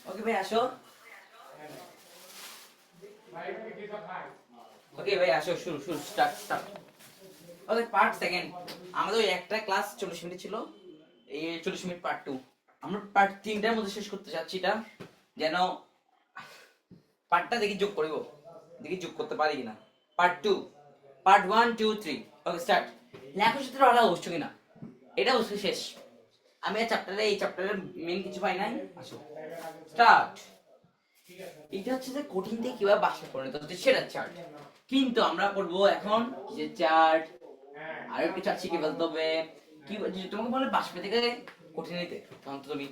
ওকে ভাই আসো। ওকে ভাই আসো, শুরু শুরু স্টার্ট স্টার্ট। ওকে পার্ট সেকেন্ড। আমাদের ওই একটা ক্লাস 40 মিনিট ছিল, এই 40 মিনিট পার্ট 2 আমরা পার্ট 3টার মধ্যে শেষ করতে চাচ্ছি। এটা যেন পার্টটা দেখি যোগ করিব, দেখি যোগ করতে পারি কিনা। Part 2, part 1 2 3। Okay start. লেখার সাথে আলাদা বসছো কিনা এটা বসে শেষ। আমি এই চ্যাপ্টারের মেইন কিছু পাই নাই। আসো স্টার্ট। এটা হচ্ছে যে কঠিন থেকে কিভাবে বাষ্পে পরিণত হচ্ছে সেটা চার্ট, কিন্তু আমরা করব এখন যে চার্ট আর একটু চার্ট শিখে ফেলতে হবে। কি যদি তোমাকে বলে বাষ্পে থেকে কঠিন নিতে, তখন তো তুমি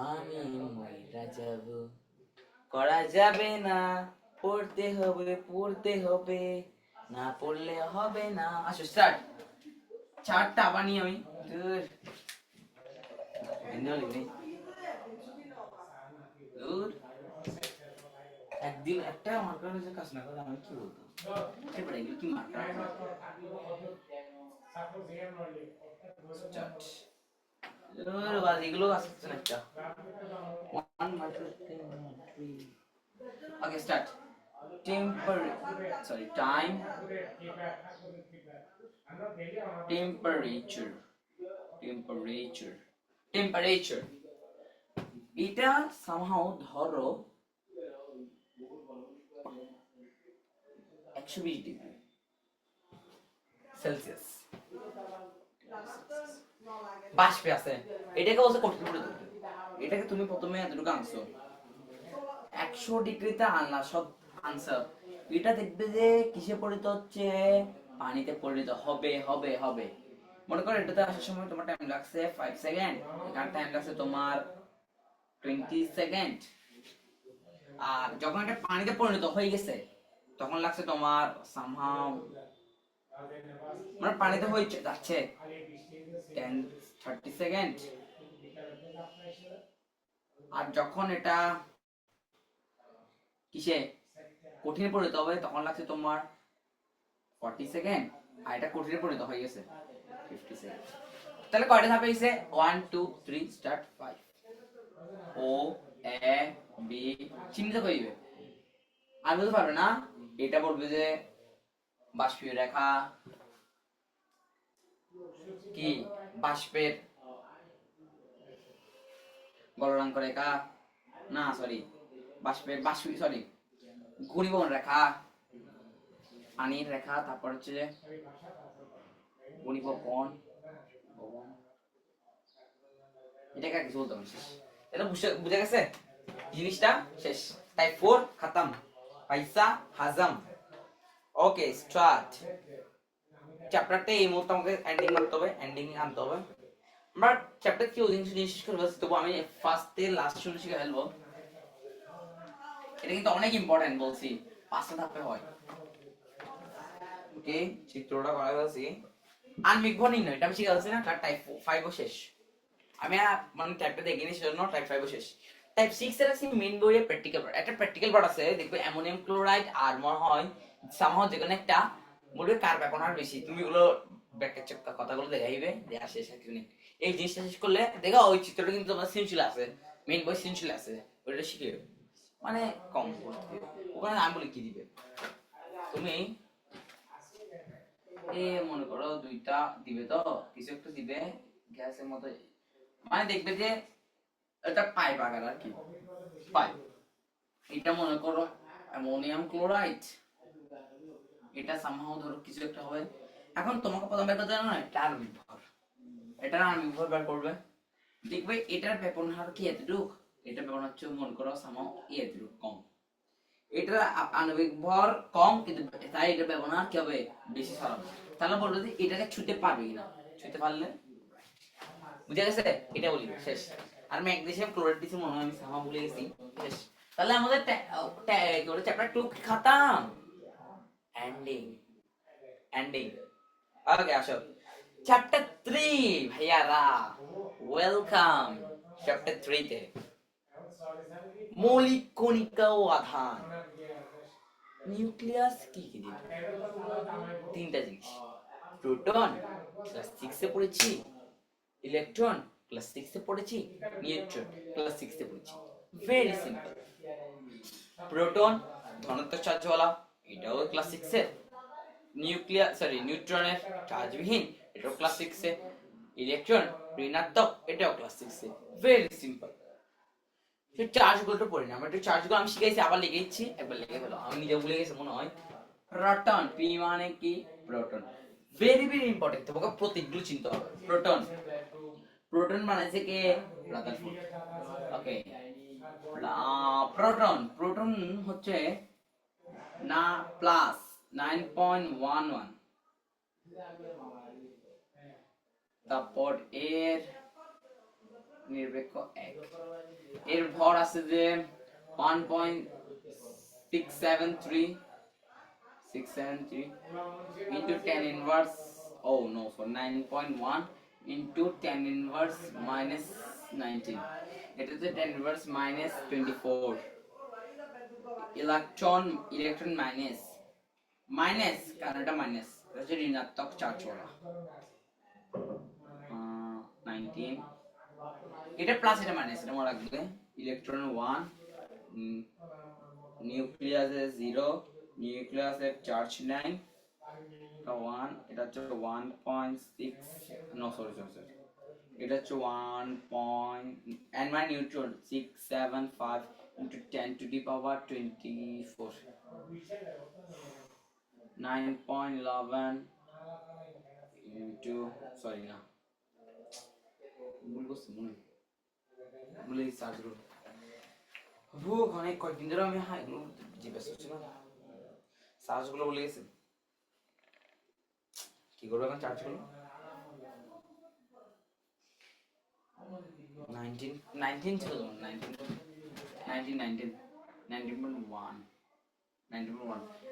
আমি মইরা যাব, করা যাবে না, পড়তে হবে, না পড়লে হবে না। আসো স্টার্ট। চার্টটা আবার নিয়ে আমি দূর একদিন একটা মার্কার যে কাজ না করলে আমি কি বলতাম, এবারে এগুলো কি মার্কার। এগুলো আসছে না একটা। 1 marker 3। Okay start. Time, temperature, temperature, temperature. এটা সামহাও ধরো 120 ডিগ্রি সেলসিয়াস বাষ্পে আছে। এটাকে বলছে কঠিন করে তুলতে। এটাকে তুমি প্রথমে এতটুকু আনছো, 100 ডিগ্রিতে আনলা সব আনসার। এটা দেখবে যে কিসে পরিণত হচ্ছে, পানিতে পরিণত হবে হবে হবে। মনে করো এটাতে আসার সময় তোমার টাইম লাগছে 5 সেকেন্ড, এখানে টাইম লাগছে তোমার 20 সেকেন্ড। আর যখন এটা পানিতে পরিণত হয়ে গেছে তখন লাগছে তোমার সামহাও, মানে পানিতে হয়ে যাচ্ছে 30 সেকেন্ড। আর যখন এটা কিসে কঠিনে পরিণত হবে তখন লাগছে তোমার 40 সেকেন্ড। আর এটা কঠিনে পরিণত হয়ে গেছে 50 সেকেন্ড। তাহলে কয়টা ধাপে হইছে? 1 2 3 স্টার্ট 5। ও এ বি চিহ্নিত করে দিবে। আর বলতে পারবে না, এটা বলবে যে বাষ্পীয় রেখা কি, বাষ্পের গলনাঙ্ক রেখা, না সরি বাষ্পের সরি ঘনীভবন রেখা, পানির রেখা, তারপর হচ্ছে যে ঘনীভবন। এটাকে আর কিছু বলতে পারছি, এটা বুঝে গেছে জিনিসটা শেষ। টাইপ 4 খতম, পয়সা হাজম। Okay start. চ্যাপ্টারটা এই মুহূর্তে আমাকে এন্ডিং করতে হবে, এন্ডিং আনতে হবে। আমরা চ্যাপ্টার কি ওই জিনিস শেষ করবো, তবু আমি ফার্স্ট থেকে লাস্ট শুনে শিখে ফেলবো। এটা কিন্তু অনেক ইম্পর্টেন্ট বলছি, 5টা ধাপে হয়। ওকে চিত্রটা করা গেছে। আণবিক ভর নির্ণয় এটা আমি শিখে গেছি না, তার টাইপ 5 ও শেষ। আমি মানে টাইপটা দেখে নিই সেজন্য টাইপ 5 ও শেষ। টাইপ 6 এর আছে মেইন বইয়ে প্র্যাকটিক্যাল পার্ট। একটা প্র্যাকটিক্যাল পার্ট আছে, দেখবে অ্যামোনিয়াম ক্লোরাইড আর মনে হয় সামহাও যেখানে একটা বলবে কার ব্যবহার বেশি, তুমি এগুলো ব্যাখ্যা চেষ্টা কথাগুলো দেখাইবে দেয়া শেষ আর কিছু নেই। এই জিনিসটা শেষ করলে দেখো ওই চিত্রটা কিন্তু তোমার সিনশিল আছে, মেইন বই সিনশিল আছে, ওইটা শিখে মানে কম ওখানে আমি বলি কি দিবে তুমি এ মনে করো দুইটা দিবে, তো কিছু একটা দিবে গ্যাসের মতো, মানে দেখবে যে এটা পাইপ আকার আর কি পাইপ। এটা মনে করো অ্যামোনিয়াম ক্লোরাইড, এটা সামহাও ধরো কিছু একটা হবে। এখন তোমাকে প্রথম বের করতে না এটা আণবিক ভর, এটা আণবিক ভর বের করবে। দেখবে এটার ব্যবহার হার কি এতটুক, এটা ব্যবহার হচ্ছে মনে করো সামহাও এতটুক কম। এটা আণবিক ভর কম কিন্তু তাই এটা ব্যবহার কি হবে বেশি সরল। তাহলে বলবো যে এটাকে ছুঁতে পারবে কিনা, ছুঁতে পারলে বুঝে গেছে এটা বলি শেষ। আর ম্যাগনেসিয়াম ক্লোরাইড দিছি মনে হয় আমি সামা ভুলে গেছি শেষ। তাহলে আমাদের চ্যাপ্টার 2 খতম, এন্ডিং এন্ডিং। ওকে আসো চ্যাপ্টার 3 ভাইয়ারা, ওয়েলকাম চ্যাপ্টার 3 তে। মৌলিক কণিকা ও আধান। নিউক্লিয়াস কি কি দিবে? 3টা জিনিস, প্রোটন ক্লাস 6 এ পড়েছি, ইলেকট্রন ক্লাস 6 এ পড়েছি, নিউট্রন ক্লাস 6 এ পড়েছি। Very simple. প্রোটন ধনাত্মক চার্জওয়ালা, এটাও ক্লাস 6 এর। নিউট্রনের চার্জবিহীন, এটাও ক্লাস 6 এ। ইলেকট্রন ঋণাত্মক, এটাও ক্লাস 6 এ। Very simple. সেই চার্জগুলো তো পড়ি না, আমরা একটু চার্জগুলো আমি শিখাইছি, আবার লিখে দিচ্ছি, একবার লিখে ফেলো, আমি নিজে ভুলে গেছি মনে হয়। প্রোটন, পি মানে কি? প্রোটন। ভেরি ভেরি ইম্পর্টেন্ট, তোমাকে প্রতীকগুলো চিনতে হবে। প্রোটন, প্রোটন বানাইছে কে? রাদারফোর্ড। ওকে, প্রোটন, প্রোটন হচ্ছে না প্লাস 9.11, তারপর এর নিরপেক্ষ 1, এর ভর আছে যে 1.673 into 10 inverse, oh no, for 9.1 into 10 inverse minus 19, it is a 10 inverse minus 24. Electron minus কারণ এটা মাইনাস, এটা হচ্ছে ঋণাত্মক চার্জ ওরা। 19, এটা প্লাস এটা মাইনাস, এটা মনে রাখবে। ইলেকট্রন 1, নিউক্লিয়াসে 0, নিউক্লিয়াসে চার্জ নাই, এটা 1, এটা হচ্ছে 1.6, নো সরি, এটা হচ্ছে 1. and my neutron 675 into 10 to the power 24, 9.11 into, sorry না ভুল করছি, ভুলে সার্চ করব। অনেক কয়েকদিন ধরে আমি এগুলো যে ব্যস্ত ছিলাম, সার্চগুলো ভুলে গেছি। কি করবো এখন চার্জগুলো? 19 ছিল, 19.1,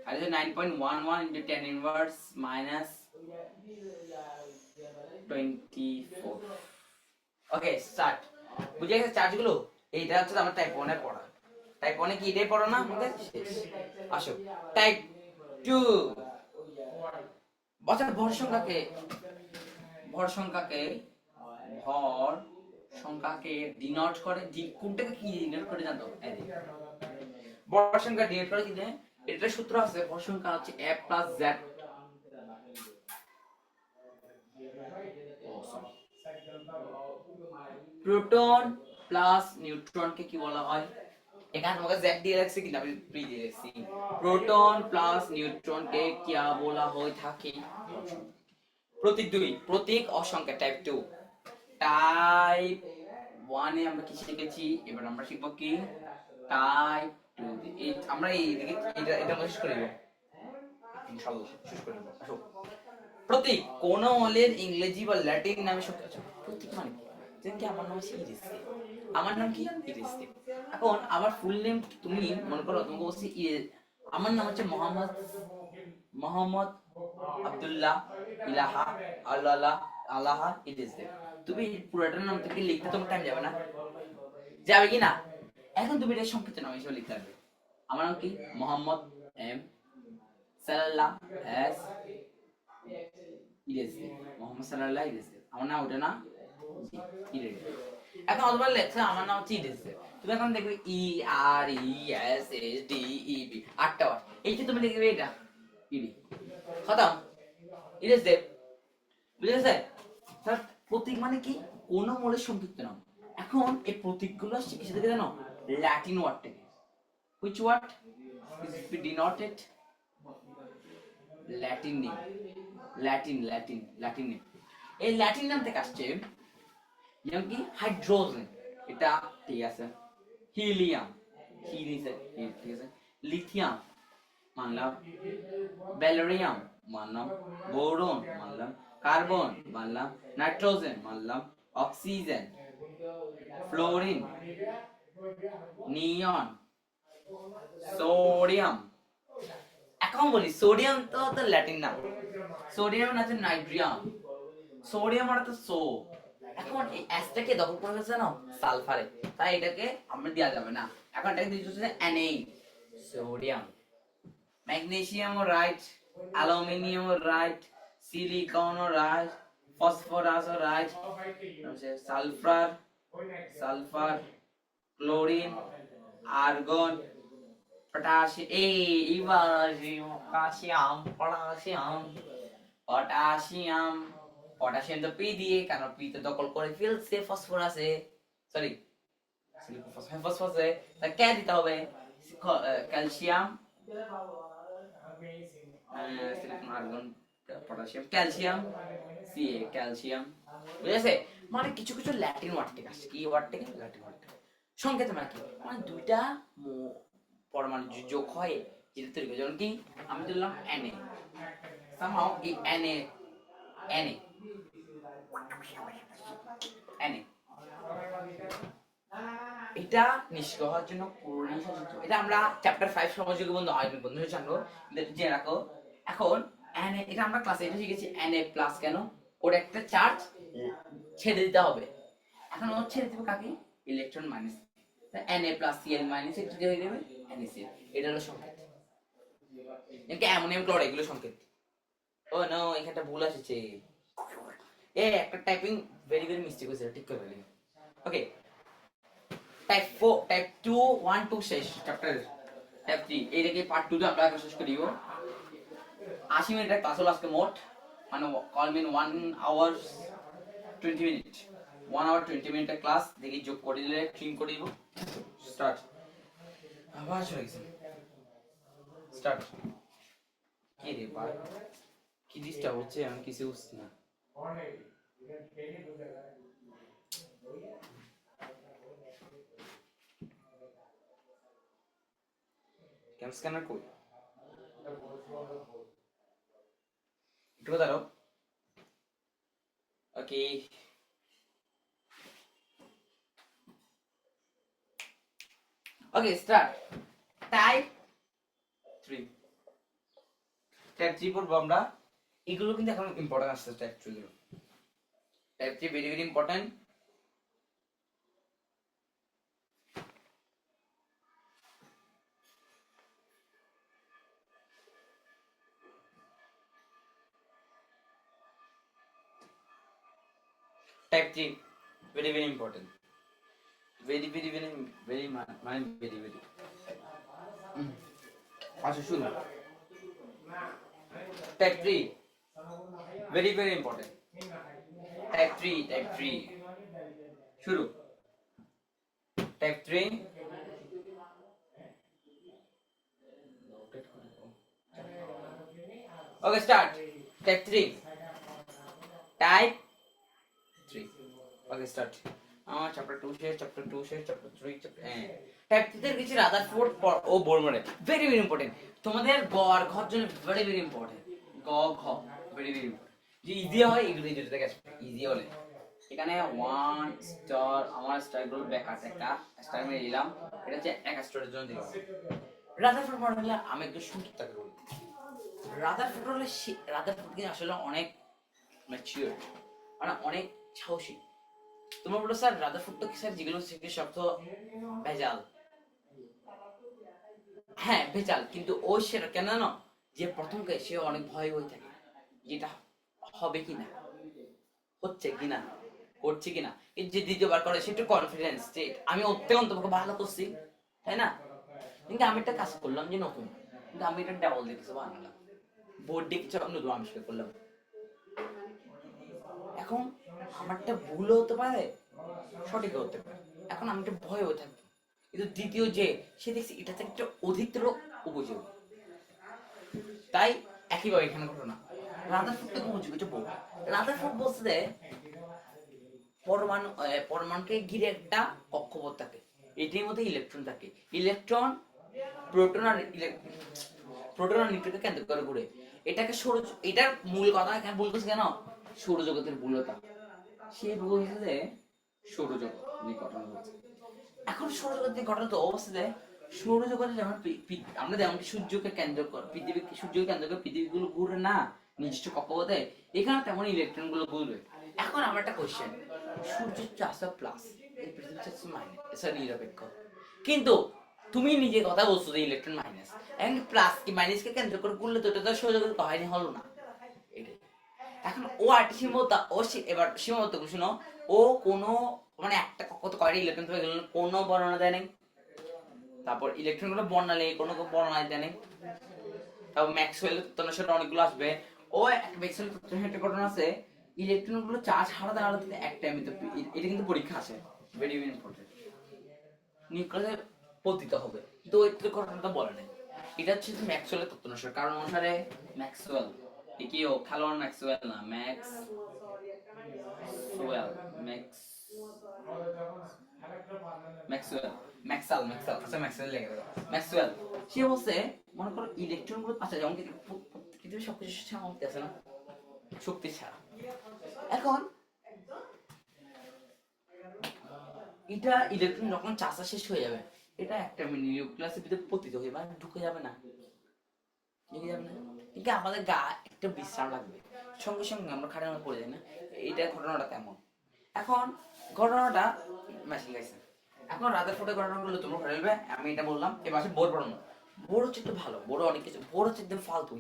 আর 9.11 into 10 inverse minus 24. ওকে, স্টার্ট। বুঝে গেছে চার্জগুলো? এইটা হচ্ছে আমার টাইপ 1 এ পড়া। টাইপ 1 এ কি এটাই পড়ো না আমাদের? শেষ। আসো টাইপ 2। বছর ভর সংখ্যাকে ডিনোট করে, কোনটাকে কি ডিনোট করে জানো? এই যে ভর সংখ্যা ডিনোট করে কি দেয়? এটা সূত্র আছে, ভর সংখ্যা হচ্ছে f plus z। Proton plus নিউট্রনকে কি বলা হয়? এখানে তোমাকে z দিয়ে রাখছি কিন্তু আমি প্রি দিয়ে রাখছি। প্রোটন প্লাস নিউট্রনকে কি বলা হয় থাকে? প্রতীক 2, প্রতীক অসংখ্যা টাইপ 2। টাইপ 1 এ আমরা কি শিখেছি, এবার আমরা শিখব কি টাইপ 2। আমরা এইদিকে এটা শেষ করে দেব ইনশাআল্লাহ, শেষ করে দেব। আসো, প্রতীক কোন মৌলের ইংরেজি বা ল্যাটিন নামে প্রতীক মানে যেমন কি আমার নাম ইরিসে, আমার নাম কি ইরিসে। এখন আমার ফুল নেম তুমি মনে করো, তোমাকে বলছি আমার নাম হচ্ছে মোহাম্মদ আব্দুল্লাহ ইলাহা আল্লাহ আল্লাহ ইরিসে। তুমি পুরোটার নাম থেকে লিখতে তোমার টাইম যাবে না? যাবে কি না? এখন তুমি এটা সংক্ষিপ্ত নাম হিসেবে লিখতে হবে। আমার নাম কি? মোহাম্মদ এম সাল্লাল্লাহ এস ইরেজে, মোহাম্মদ সাল্লাল্লাহ ইরেজে। আমার নাম ওটা না ইরেজে। এখন অতবার লেখা আমার নাম হচ্ছে ইরেজে। তুমি এখন দেখবে E R E S S D E B, 8টা বার। এইটা তুমি লিখবে এটা ইডি, খতম, ইরেজে। বুঝেছে? স্যার প্রতীক মানে কি? কোন মৌলের সংক্ষিপ্ত নাম। এখন এই প্রতীকগুলো শিখে থেকে জানো ল্যাটিন ওয়ার্ড থেকে। which word is denoted? Latin name, Latin name. এই ল্যাটিন নাম থেকে আসছে, যেমন কি হাইড্রোজেন, এটা ঠিক আছে। হিলিয়াম, ঠিক আছে। লিথিয়াম মানলাম, ব্যালেরিয়াম মানলাম, বোরন মানলাম, কার্বন মানলাম, নাইট্রোজেন মানলাম, অক্সিজেন, ফ্লোরিন, নিয়ন, সোডিয়াম। এখন বলি সোডিয়াম তো ল্যাটিন নাম, সোডিয়াম আছে নাইট্রিয়াম, সোডিয়াম মানে তো সো। এখন এই অ্যাসটাকে দখল করে ফেলছে না সালফারে, তাই এটাকে আমরা দেওয়া যাবে না। এখন এটাকে দিতে হচ্ছে Na, sodium. Magnesium right, aluminium right, silicon right, phosphorus right, sulphur, chlorine, argon, potassium, potassium তো পি দিয়ে, কারণ পি তো দখল করে ফেলছে ফসফরাসে, সরি ফসফরাসে, তাই কে দিতে হবে calcium, silicon, argon, potassium, calcium, CA calcium, বুঝেছে? মানে কিছু কিছু ল্যাটিন ওয়ার্ড থেকে আসছে। কি ওয়ার্ড থেকে? ল্যাটিন ওয়ার্ড থেকে। সংকেত মানে কি? মানে দুইটা পরমাণু যোগ হয় যেটা তৈরি করে। যেমন কি আমি ধরলাম Na, somehow এই Na এটা নিষ্ক্রিয় হওয়ার জন্য ক্লোরিন সাহায্য। এটা আমরা চ্যাপ্টার 5 সমাজযোগ্য বন্ধু আয়নিক বন্ধু হিসেবে জানবো, জেনে রাখো। এখন Na, এটা আমরা ক্লাসে এটা শিখেছি Na+ কেন? ওর একটা চার্জ ছেড়ে দিতে হবে। এখন ও ছেড়ে দিবে কাকে? Electron minus. Na+ Cl- এটা দিয়ে হয়ে যাবে NaCl। এটা হলো সংকেত। এমনকি অ্যামোনিয়াম ক্লোরাইড, এগুলো সংকেত। ও নো, এখানটা ভুল আসছে। একটা টাইপিং ভেরি ভেরি মিস্টেক হয়েছে, ঠিক করে ফেলি। ওকে, টাইপ 4, টাইপ 2 1 2 শেষ চ্যাপ্টার। টাইপ 3 এইটাকে পার্ট 2 তে আমরা এখন শেষ করিব। 80 মিনিটের ক্লাস হলো আজকে মোট, মানে কল মিন 1 আওয়ার 20 মিনিট, 1 আওয়ার 20 মিনিটের ক্লাস। দেখি যোগ করে দিলে ট্রিম করে দিব। স্টার্ট। আবার চলে গেছে। স্টার্ট। কি রে ভাই, কি ডিস্টার্ব হচ্ছে? আমি কিছু বুঝছি না। ক্যাম স্ক্যানার কই? একটু দাঁড়াও। ওকে, ওকে স্টার্ট। টাইপ 3, টাইপ 3 পড়বো আমরা। এগুলো কিন্তু এখন ইম্পর্টেন্ট আসছে। টাইপ 3 গুলো, type 3 very very important. Type 3 very very important, very very very very মানে ভেরি ভেরি। আচ্ছা শুরু। Type 3 very very important. Type 3 শুরু। Type 3, okay start. Type 3, type 3, okay start. আমার চ্যাপ্টার 2 শেষ, চ্যাপ্টার 2 শেষ, চ্যাপ্টার 3 টাইপ 3 তে কিছু রাদারফোর্ড ও Borman very very important. তোমাদের গ আর ঘর জন্য ভেরি ভেরি ইম্পর্টেন্ট। গ ঘ ভেরি ভেরি ইম্পর্টেন্ট। যে ইজি হয় এগুলো যেটা থেকে আসবে ইজি হলে। এখানে 1 স্টার, আমার স্টার গুলো ব্যাকআট একটা স্টার মেরে দিলাম। এটা হচ্ছে এক স্টারের জন্য দিলাম। রাদারফোর্ড ফর্মুলা আমি একটু সংক্ষিপ্ত করে বলি। রাদারফোর্ড হলো রাদারফোর্ড কিন্তু আসলে অনেক ম্যাচিউর, মানে অনেক সাহসী। তোমার বলো স্যার রাদারফোর্ড তো কি স্যার যেগুলো সেগুলো সব তো ভেজাল। হ্যাঁ ভেজাল, কিন্তু ও সেটা কেন জানো? যে প্রথমকে সে অনেক ভয় হয়ে থাকে যেটা হবে কিনা, হচ্ছে কিনা, করছে কিনা। কিন্তু যে দ্বিতীয়বার করে সে একটু কনফিডেন্স যে আমি অত্যন্ত ভালো করছি, তাই না? কিন্তু আমি একটা কাজ করলাম যে নতুন, কিন্তু আমি এটা ডাবল দিয়ে কিছু বানালাম, বোর্ড দিয়ে কিছু নতুন আবিষ্কার করলাম। এখন আমারটা ভুল হতে পারে, সঠিক হতে পারে। এখন আমি একটা ভয় হয়ে থাকবো, কিন্তু দ্বিতীয় যে সে দেখছি এটা থেকে একটা অধিকতর উপযোগী। তাই একইভাবে এখানে ঘটনা। রাদারফোর্ড থেকে উপযোগী যে বোর্ড। রাদারফোর্ড বলছে যে পরমাণুকে ঘিরে একটা কক্ষপথ থাকে, এটির মধ্যে ইলেকট্রন থাকে। ইলেকট্রন প্রোটন আর নিউট্রনকে কেন্দ্র করে ঘুরে। এটাকে এটার মূল কথা এখানে ভুল করছে কেন? সৌরজগতের মূলতা। সে বলছে যে সৌরজগৎ নিয়ে গঠন হচ্ছে। এখন সৌরজগৎ নিয়ে গঠন তো অবস্থা, সৌরজগতে যেমন আমরা যেমন সূর্যকে কেন্দ্র করে সূর্যকে কেন্দ্র করে পৃথিবীগুলো ঘুরে না নির্দিষ্ট কক্ষপথে, এখানে তেমন ইলেকট্রন গুলো ঘুরবে। এখন আমার একটা কোশ্চেন, সূর্য চাষা প্লাস, এই পৃথিবী চাষা মাইনাস, নিরপেক্ষ। কিন্তু তুমি নিজে কথা বলছো যে ইলেকট্রন মাইনাস, এখন প্লাস কি মাইনাস কে কেন্দ্র করে ঘুরলে তো এটা তো সৌরজগৎ হয়নি, হলো না। এটাই এখন ও আরেকটা সীমাবদ্ধতা, এবার সীমাবদ্ধ শুনো, ও কোনো মানে একটা কত কয়টা ইলেকট্রন থেকে গেল কোনো বর্ণনা দেয় নাই, তারপর ইলেকট্রন গুলো বর্ণালে কোনো বর্ণনা দেয় নাই, তারপর ম্যাক্সওয়েল তত্ত্ব অনেকগুলো আসবে। ও ম্যাক্সওয়েল তত্ত্বের একটা ঘটনা আছে, ইলেকট্রন গুলো চার্জ হারাতে হারাতে এক টাইমে, এটা কিন্তু পরীক্ষা আসে, ভেরি ভেরি ইম্পর্টেন্ট, নিউক্লিয়াসে পতিত হবে, কিন্তু ওই ঘটনাটা বলে নাই। এটা হচ্ছে ম্যাক্সওয়েলের তত্ত্ব অনুসারে, কারণ অনুসারে ম্যাক্সওয়েল কি ও খেলোয়াড় ম্যাক্সওয়েল না, ম্যাক্সওয়েল ম্যাক্সওয়েল ম্যাক্সওয়েল আচ্ছা ম্যাক্সওয়েল লেগে গেল, ম্যাক্সওয়েল সে বলছে মনে করো ইলেকট্রন গুলো, আচ্ছা যেমন পৃথিবীর সবকিছু সামর্থ্য আছে না শক্তি ছাড়া, এখন এটা ইলেকট্রন যখন চাষা শেষ হয়ে যাবে, এটা একটা নিউক্লিয়াসের ভিতরে পতিত হয়ে মানে ঢুকে যাবে না, ঢুকে যাবে না, কিন্তু আমাদের গা একটা বিশ্রাম লাগবে, সঙ্গে সঙ্গে আমরা খাটের মধ্যে পড়ে যাই না, এইটা ঘটনাটা তেমন। এখন ঘটনাটা মেশিন গাইছে, এখন রাতের ফোটে ঘটনাগুলো তোমরা ফেলবে, আমি এটা বললাম। এবার আসে বোর পড়ানো, বোর হচ্ছে একটু ভালো, বোর অনেক কিছু, বোর হচ্ছে একদম ফালতু,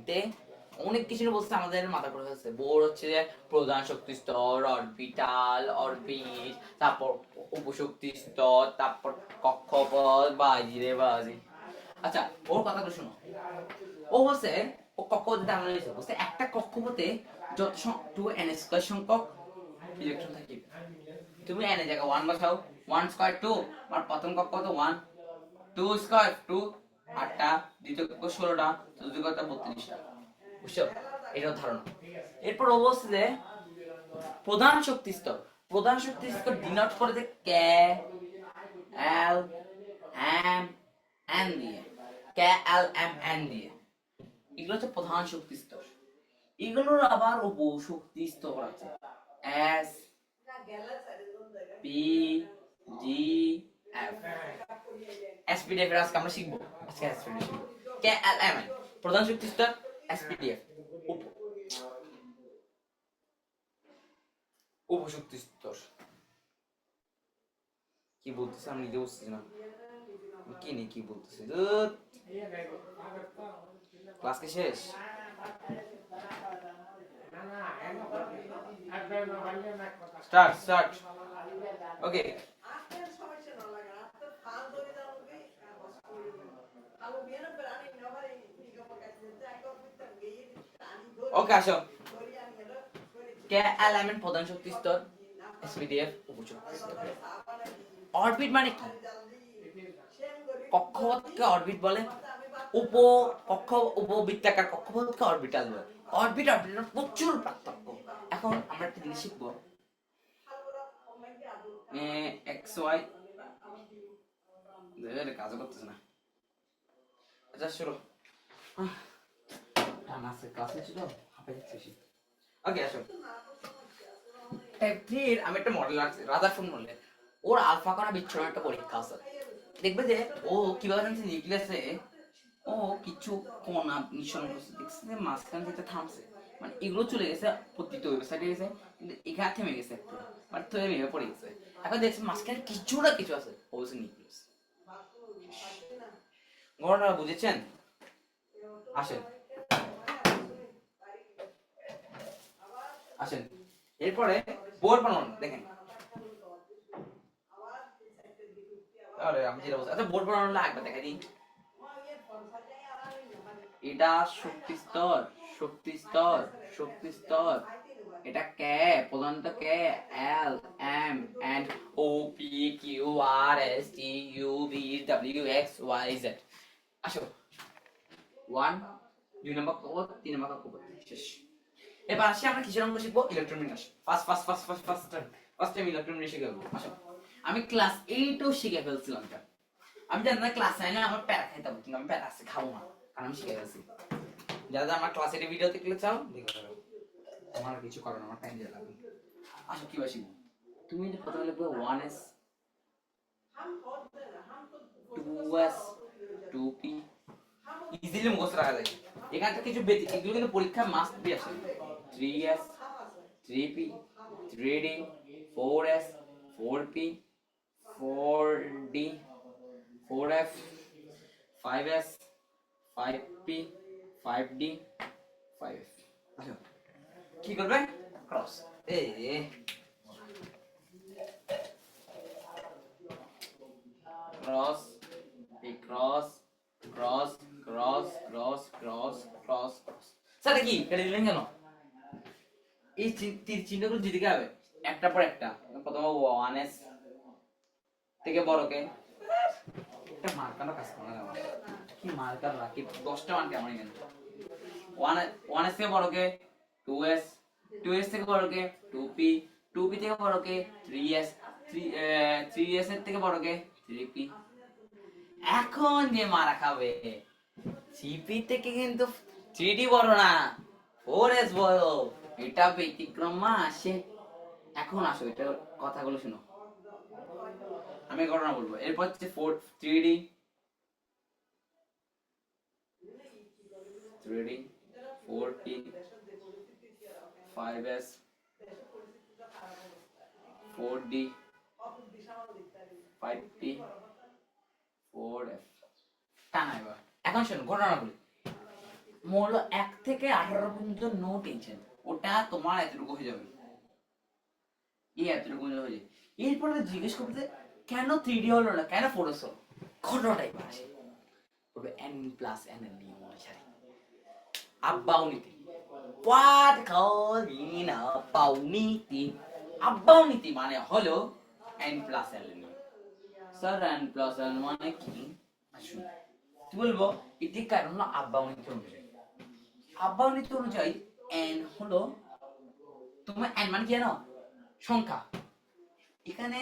অনেক কিছু বলছে আমাদের মাথা করে ফেলছে। বোর হচ্ছে যে প্রধান শক্তি স্তর, অরবিটাল, অরবিট, তারপর উপশক্তি স্তর, তারপর কক্ষপথ, বাজি রে বাজি। আচ্ছা ওর কথাটা শোনো, ও বলছে ও কক্ষপথে আমরা বলছে একটা কক্ষপথে যত টু এন স্কয়ার সংখ্যক ইলেকট্রন থাকে, তুমি এন এর জায়গায় 1 বসাও, 1 স্কয়ার 2, আর প্রথম কক্ষপথ 1, 2 স্কয়ার 2 8টা, দ্বিতীয় কক্ষ 16টা, তৃতীয় কক্ষ 32টা, বুঝছো? এটাও ধারণা। এরপর অবস্থিতে প্রধান শক্তি স্তর, প্রধান শক্তি স্তর ডিনোট করে যে কে এল এম এন দিয়ে, কে এল এম এন দিয়ে, এগুলো হচ্ছে প্রধান শক্তি স্তর। এগুলোর আবার উপশক্তি স্তর আছে, S P D F. SPDF এর আজকে আমরা শিখবো, আজকে এসপিডিএফ শিখবো, কে এল এম এন প্রধান শক্তি স্তর, এসপিডিএফ উপশক্তি স্তর। কি বলতেছে আমি নিজে বুঝতেছি না, কি নেই কি বলতেছে, ক্লাস কি শেষ? স্টার্ট স্টার্ট ওকে। ওকে আসো, কে এলিমেন্ট প্রধান শক্তি স্তর, এসপিডিএফ উপশক্তি স্তর। অরবিট মানে কি? কক্ষপথকে অরবিট বলে, উপ কক্ষ উপবৃত্তাকার কক্ষপথকে অরবিটাল বলে। অরবিট অরবিটাল প্রচুর পার্থক্য। এখন আমরা একটা জিনিস শিখবো, এক্স ওয়াই কাজ করতেছে না। আচ্ছা শুরু, ক্লাসে ছিল হাঁপে যাচ্ছি। ওকে আসো, টাইপ 3 এর আমি একটা মডেল আছে রাদারফোর্ড মডেল, ওর আলফা কণা বিচ্ছুরণ একটা পরীক্ষা আছে, দেখবে যে ও কিভাবে জানছে নিউক্লিয়াসে ও কিছু কণা নিঃসরণ করছে, দেখছে যে মাঝখান থেকে থামছে, মানে এগুলো চলে গেছে পতিত ওয়েবসাইটে গেছে, কিন্তু এখানে থেমে গেছে একটু, মানে থেমে পড়ে গেছে। এখন দেখছে মাঝখানে কিছু না কিছু আছে, অবশ্যই নিউক্লিয়াস। ঘটনা বুঝেছেন? আসেন আসেন, এরপরে বোর বানান দেখেন। আরে আমি যেটা বলছি, আচ্ছা বোর বানানো লাগবে দেখা দিই। এটা শক্তি স্তর, শক্তি স্তর, শক্তি স্তর, এটা কে প্রধানত K L M N O P Q R S T U V W X Y Z. আসো 1 2 নম্বর কক্ষপথ 3 নম্বর কক্ষপথ শেষ। এবার আসি আমরা কিসের অঙ্ক শিখবো, ইলেকট্রন বিন্যাস। ফার্স্ট টাইম ইলেকট্রন বিন্যাস শিখে গেলবো। আসো আমি ক্লাস 8 ও শিখে ফেলছিলাম, আমি জানি না ক্লাস 9 আমার প্যারা খাইতাম, কিন্তু আমি প্যারা আছে খাবো না, কারণ আমি শিখে গেছি। যারা আমার ক্লাস 8 ভিডিও দেখলে চাও দেখো, আমার কিছু করার আমার টাইম দিয়ে লাগবে। আসো কি বাসি, তুমি প্রথমে লিখবে 1s 2s 2p, ইজিলি মুখস্থ রাখা যায়। এখান থেকে কিছু বেশি এগুলো কিন্তু পরীক্ষা মাস্ট বি আসে, 3s 3p 3d 4s 4p 4d 4f 5s 5p 5d 5f। আচ্ছা কি করবে cross cross cross cross cross cross cross cross cross সেটা কি কেটে দিলেন কেন এই তীর চিহ্নগুলো যেদিকে হবে একটা পর একটা প্রথমে 1s থেকে বড়কে একটা মার্কানো কাজ করে না কি মার্কার রাখি 10টা মান কেমন এখানে 1s থেকে বড়কে 2s 2s থেকে বড়কে 2p 2p থেকে বড়কে 3s 3s এর থেকে বড়কে 3p এখন যে মারা খাবে সিপি থেকে কিন্তু 3d বড় না 4s বড় এটা ব্যতিক্রম মা আসে এখন আসো এটা কথাগুলো শুনো আমি ঘটনা বলবো এরপর হচ্ছে 3d 4p 5s 4d 5p 4f টানা এবার এখন শোনো ঘটনা বলি মূল 1 থেকে 18 পর্যন্ত নো টেনশন ওটা তোমার এতটুকু হয়ে যাবে এই এতটুকু হয়ে যাবে এরপরে জিজ্ঞেস করতে কেন 3D হলো না কেন 4S হলো ঘটনাটাই আসে তবে n প্লাস n এর নিয়ম অনুসারে আব্বাউ নীতি what call me না আব্বাউ নীতি আব্বাউ নীতি মানে হলো n প্লাস n এর নিয়ম স্যার n প্লাস n মানে কি আসুন কি বলবো এটি কারণ হলো আব্বাউ নীতি অনুযায়ী আব্বাউ নীতি অনুযায়ী n হলো তোমার n মানে কি জানো সংখ্যা এখানে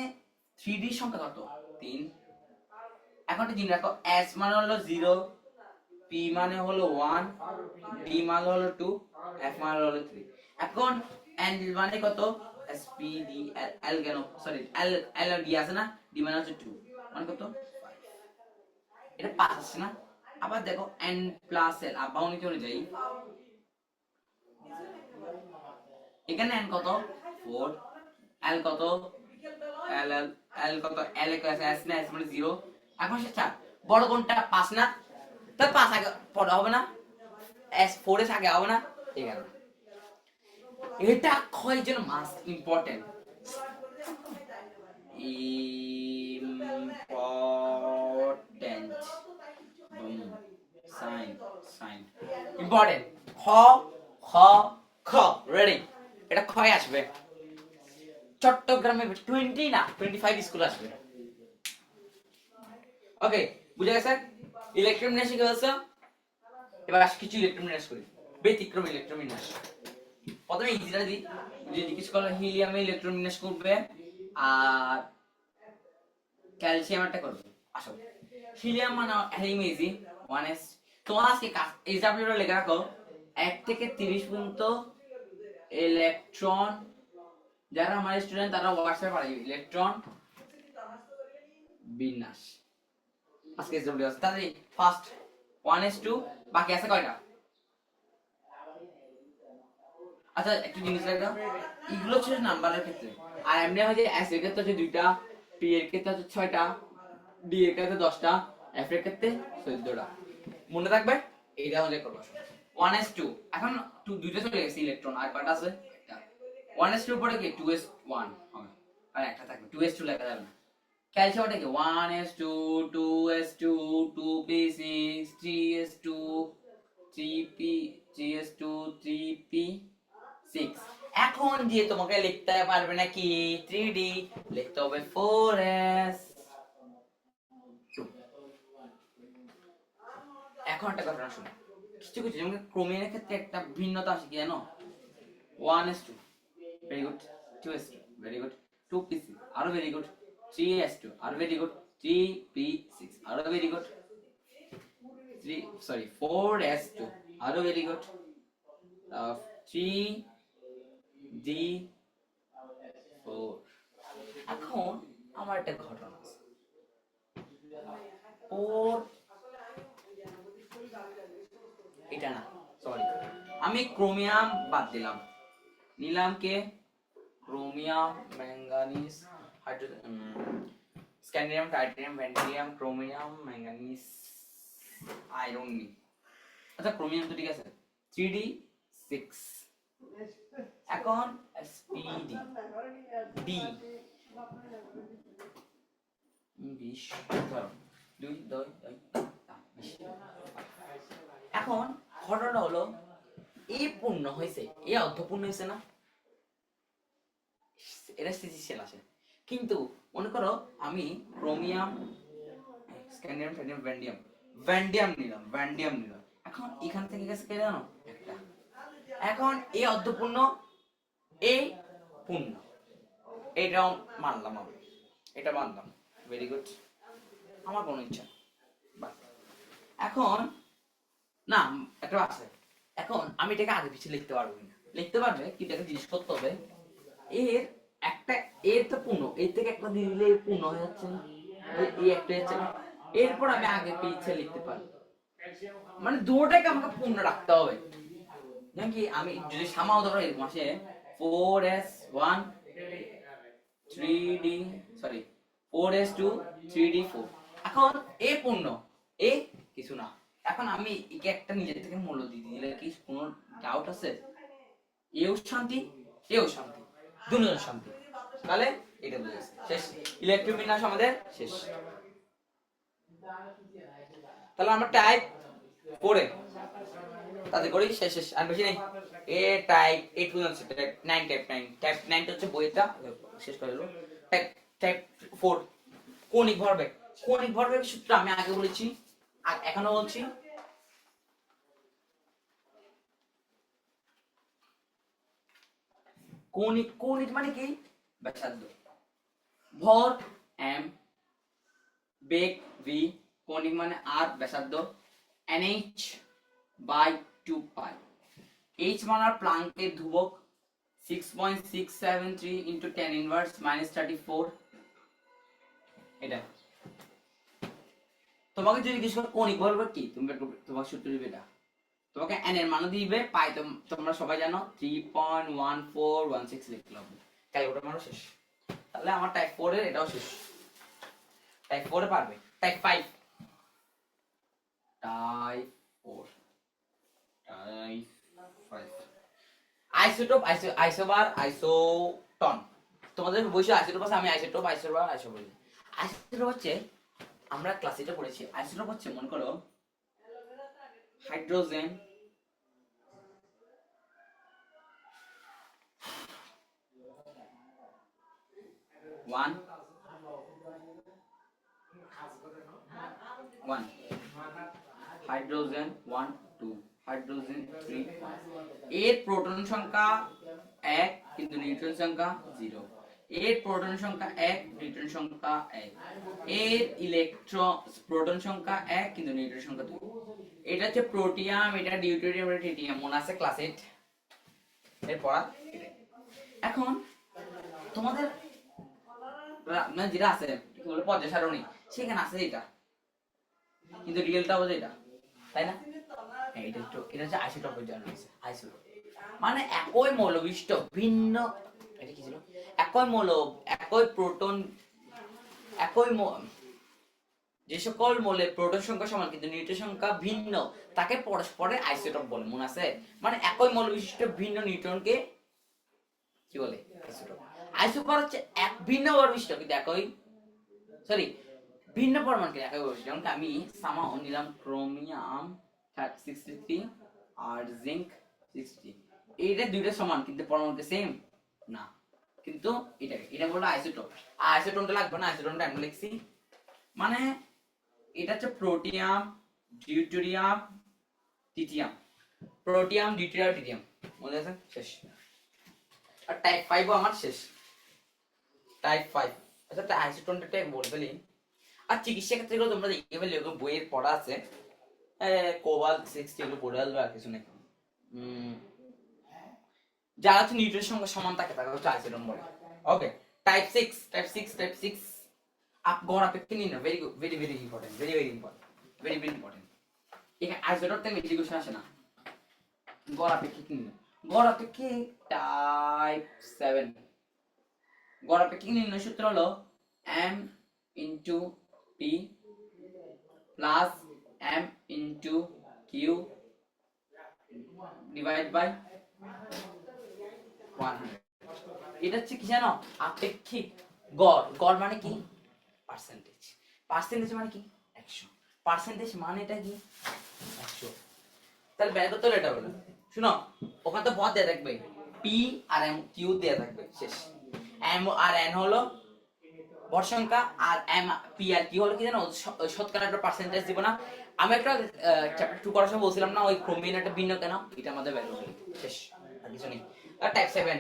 3D সংখ্যা কত 3 এখন একটা জিনিস রাখো s মানে হলো 0 p মানে হলো 1 d মানে হলো 2 f মানে হলো 3 এখন n মানে কত s p d l কেন সরি l l আর d আছে না d মানে হচ্ছে 2 মানে কত 5 এটা 5 আছে না আবার দেখো n প্লাস l আব্বাউ নীতি অনুযায়ী এখানে n কত 4 l কত l কত l s না s মানে 0 এখন সে 4 বড় কোনটা 5 না তার 5 আগে পড়া হবে না s 4s আগে হবে না ঠিক আছে এটা কয় জন most important sign sign important খ খ খ রেডি এটা ক্ষয় আসবে চট্টগ্রামে 20 না 25 স্কুল আসবে ওকে বুঝা গেছে ইলেকট্রোমিনাস কি হচ্ছে এবার আজ কিছু ইলেকট্রোমিনাস করি ব্যতিক্রম ইলেকট্রোমিনাস প্রথমে ইজিটা দিই যে জিজ্ঞেস করলে হিলিয়ামে ইলেকট্রোমিনাস করবে আর ক্যালসিয়ামটা করবে আসো হিলিয়াম মানে হেলিয়াম ইজি 1s তোমার আজকে এক্সাম্পলটা লেখা রাখো 1 থেকে 30 পর্যন্ত ইলেকট্রন যারা আমার স্টুডেন্ট তারা হোয়াটসঅ্যাপে পাঠাবে ইলেকট্রন বিন্যাস আজকে এক্সাম্পল আছে তাহলে ফার্স্ট 1s2 বাকি আছে কয়টা আচ্ছা একটু জিনিস লাগা এগুলো ছিল নাম্বারের ক্ষেত্রে আর এমনি হয় যে s এর ক্ষেত্রে হচ্ছে 2টা p এর ক্ষেত্রে হচ্ছে 6টা d এর ক্ষেত্রে 10টা f এর ক্ষেত্রে 14টা মনে রাখবে এইটা হলে করব 1s2 এখন দুইটা চলে গেছে ইলেকট্রন আর কয়টা আছে একটা 1s2 পরে কি 2s1 হবে আর একটা থাকবে 2s2 লেখা যাবে না ক্যালসিয়ামটা কি 1s2 2s2 2p6 3s2 3p 3s2 3p6 এখন যে তোমাকে লিখতে পারবে না কি 3d লিখতে হবে 4s এখন একটা ঘটনা শুনো কিছু কিছু যেমন ক্রোমিয়ানের ক্ষেত্রে একটা ভিন্নতা আছে কি জানো 1s2 very good 2s2 very good 2p6 আরো ভেরি গুড 3s2 আরো ভেরি গুড 3p6 আরো ভেরি গুড 4s2 আরো ভেরি গুড 3d4 এখন আমার একটা ঘটনা আছে এটা না সরি আমি ক্রোমিয়াম বাদ দিলাম নিলাম কে chromium manganese hydrogen scandium titanium vanadium chromium manganese iron নি আচ্ছা ক্রোমিয়াম তো ঠিক আছে 3d6 এখন স্পিডি ডি 20 ধরো 2 2 এখন ঘটনা হলো এই পূর্ণ হয়েছে, এই অর্ধপূর্ণ হয়েছে না, এটা স্থিতিশীল আছে। কিন্তু মনে করো আমি ক্রোমিয়াম স্ক্যান্ডিয়াম ফেডিয়াম ভ্যান্ডিয়াম ভ্যান্ডিয়াম নিলাম, এখন এখান থেকে গেছে কে জানো একটা, এখন এই অর্ধপূর্ণ এই পূর্ণ, এইটাও মানলাম আমি, এটা মানলাম, ভেরি গুড, আমার কোনো ইচ্ছা। এখন না একটা আছে, এখন আমি এটাকে আগে পিছিয়ে লিখতে পারবো না, লিখতে পারবে কিন্তু একটা জিনিস করতে হবে, এর একটা এর তো পূর্ণ, এর থেকে একটা দিয়ে দিলে পূর্ণ হয়ে যাচ্ছে না, এই একটা হচ্ছে না, এরপর আমি আগে পিছিয়ে লিখতে পারি, মানে দুটোটাকে আমাকে পূর্ণ রাখতে হবে। যেমন কি আমি যদি সামাও ধরো এরকম আসে 4s1 3d sorry 4s2 3d4, এখন এ পূর্ণ এ কিছু না, এখন আমি একে একটা নিজের থেকে মূল্য দিয়ে দিলে কি কোনো ডাউট আছে? এও শান্তি এও শান্তি, দুজন শান্তি, তাহলে এটা বুঝে গেছে, শেষ, ইলেকট্রোবিন্যাস আমাদের শেষ। তাহলে আমরা টাইপ 4 এ তাতে করি শেষ শেষ, আর বেশি নেই, এ টাইপ 8 পর্যন্ত, টাইপ 9 টাইপ 9 টা হচ্ছে বইটা শেষ করে দিল। টাইপ টাইপ 4 কৌণিক ভরবেগ, কৌণিক ভরবেগ সূত্র আমি আগে বলেছি আর এখনো বলছি, কৌণিক, কৌণিক মানে কি ব্যাসার্ধ, ভর m, বেগ v, কৌণিক মানে r, ব্যাসার্ধ nh বাই 2 পাই, h মানে প্লাঙ্কের ধ্রুবক 6.673 into 10 inverse minus 34, এটা তোমাকে যদি জিজ্ঞেস করে কৌণিক ভরবেগ কি, তুমি তোমাকে সূত্র দিবে এটা, তোমাকে n এর মান দিবে পাই, তোমরা সবাই জানো 3.1416 লিখতে হবে, তাই ওটা মানো শেষ। তাহলে আমার টাইপ 4 এর এটাও শেষ, টাইপ 4 এ পারবে। Type 5, type 4 type 5 isotope, isobar, isotone, তোমাদের বইসে আইসোটোপ আছে, আমি আইসোটোপ আইসোবার আইসো বলি। আইসোটোপ হচ্ছে আমরা ক্লাসে এটা পড়েছি, আইসোটোপ হচ্ছে মনে করো হাইড্রোজেন, ওয়ান হাইড্রোজেন 1 2 হাইড্রোজেন 3, এর প্রোটন সংখ্যা 1 কিন্তু নিউট্রন সংখ্যা 0, এর প্রোটন সংখ্যা 1 নিউট্রন সংখ্যা 1, এর ইলেকট্রন প্রোটন সংখ্যা 1 কিন্তু নিউট্রন সংখ্যা 2, এটা হচ্ছে প্রোটিয়াম, এটা ডিউটেরিয়াম, এটা ট্রিটিয়াম, মনে আছে ক্লাস 8 এর পড়া। এখন তোমাদের মানে যেটা আছে কি বলে পর্যায় সারণী, সেখানে আছে এটা কিন্তু রিয়েলটা হবে এটা, তাই না? এটা একটু, এটা হচ্ছে আইসোটোপের জন্য আছে, আইসোটোপ মানে একই মৌল বিশিষ্ট ভিন্ন, এটা কি ছিল, একই মৌল একই প্রোটন একই যে সকল মৌলে প্রোটন সংখ্যা সমান কিন্তু নিউট্রন সংখ্যা ভিন্ন তাকে পরস্পরের আইসোটোপ বলে, মনে আছে? মানে একই মৌল বিশিষ্ট ভিন্ন নিউট্রনকে কি বলে? আইসোটোপ। আইসোপার হচ্ছে এক ভিন্ন ভর বিশিষ্ট কিন্তু একই, সরি ভিন্ন পরমাণুকে একই ভর বিশিষ্ট। যেমন আমি সামাও নিলাম ক্রোমিয়াম 63 আর জিঙ্ক 60, এইটা দুইটা সমান কিন্তু পরমাণুতে সেম না, কিন্তু এটা বললো আইসোটোপ। আইসোটোনটা লাগবে না, আইসোটোনটা আমি লিখছি, মানে এটা হচ্ছে protium, deuterium, tritium, protium, deuterium, tritium, মনে আছে? শেষ। আর টাইপ 5 আমার শেষ, টাইপ 5। আচ্ছা আইসোটোনটা টাইপ বলতে বলি, আর চিকিৎসা ক্ষেত্রে গুলো তোমরা দেখতে পেলে ওগুলো বইয়ের পড়া আছে, কোবাল্ট 60 এগুলো পড়ে আসবে, আর কিছু নেই। যারা হচ্ছে নিউট্রনের সঙ্গে সমান থাকে তাকে হচ্ছে আইসোটোন বলে। ওকে, টাইপ 6 আপ গড় আপেক্ষিক নির্ণয়, very good, very very important, very very important, very very important. এখানে আইসোটোন থেকে এডুকেশন আসে না, গড় আপেক্ষিক নির্ণয়, গড় আপেক্ষিক টাইপ 7, গড় আপেক্ষিক নির্ণয় সূত্র হলো m into p plus m into q divided by 100। এটা হচ্ছে কি জানো, আপেক্ষিক গড়। গড় মানে কি, পার্সেন্টেজ। পার্সেন্টেজ মানে কি, 100। পার্সেন্টেজ মানে এটা কি, 100। তাহলে বের করতে হলে এটা বলো, শুনো, ওখানে তো পদ দেয়া থাকবে, পি আর এম কিউ দেয়া থাকবে, শেষ। এম আর এন হলো ভর সংখ্যা, আর এম পি আর কিউ হলো কি জানো, শতকরা একটা পার্সেন্টেজ দিব না। আমি একটা চ্যাপ্টার 2 করার সময় বলছিলাম না, ওই ক্রমিক একটা ভিন্ন কেন, এটা আমাদের ভ্যালু হলো, শেষ, আর কিছু নেই। আর টাইপ 7,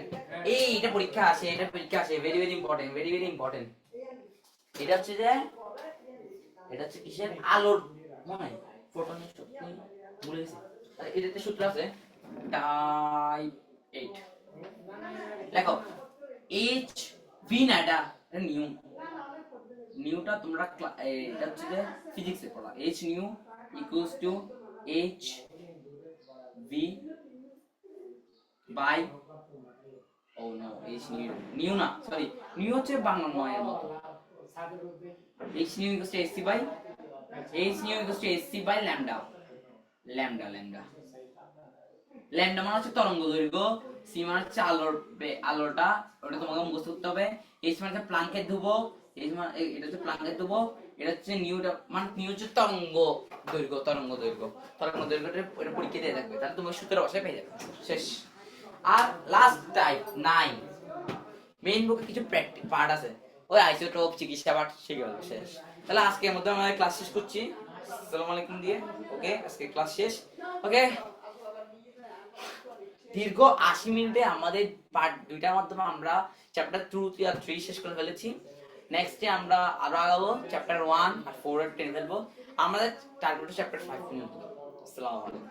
এটা পরীক্ষা আসে, এটা পরীক্ষা আসে, very very important, very very important. এটা হচ্ছে যে, এটা হচ্ছে কিসের, আলোর, মনে ফোটনের শক্তি ভুলে গেছি। এটাতে সূত্র আছে, টাইপ 8। দেখো, এইচ ভি না, এটা নিউ, নিউটা তোমরা এটা হচ্ছে যে ফিজিক্সে পড়া, H nu equals to H V by, oh no, H nu, nu না সরি, নিউ হচ্ছে বাংলা নয়ের মতো, H nu equals to AC by, H nu equals to AC by lambda, lambda lambda lambda মানে হচ্ছে তরঙ্গ দৈর্ঘ্য, সি মানে হচ্ছে আলোটা, ওটা তোমাকে মুখস্থ করতে হবে। এইচ মানে হচ্ছে প্লাঙ্কের ধ্রুবক, এইচ মানে এটা হচ্ছে প্লাঙ্কের ধ্রুবক, এটা হচ্ছে নিউটা, মানে নিউ হচ্ছে তরঙ্গ দৈর্ঘ্য, তরঙ্গ দৈর্ঘ্য, তরঙ্গ দৈর্ঘ্যটা এটা পরীক্ষা দিয়ে থাকবে, তাহলে তুমি সূত্রের ভাষায় পেয়ে যাবে, শেষ। আর লাস্ট টাইপ 9, মেইন বুকে কিছু প্র্যাকটিস পার্ট আছে, ওই আইসোটোপ, চিকিৎসা পার্ট, সেগুলো শেষ। তাহলে আজকের মধ্যে আমরা ক্লাস শেষ করছি, আসসালামু আলাইকুম দিয়ে, ওকে, আজকে ক্লাস শেষ, ওকে। দীর্ঘ 80 মিনিটে আমাদের পার্ট 2টার মাধ্যমে আমরা চ্যাপ্টার 2 আর 3 শেষ করে ফেলেছি। নেক্সটে আমরা আরো আগাবো, চ্যাপ্টার 1 আর 4 আর 10 ফেলবো। আমাদের টার্গেট চ্যাপ্টার 5 পর্যন্ত। আসসালামু আলাইকুম।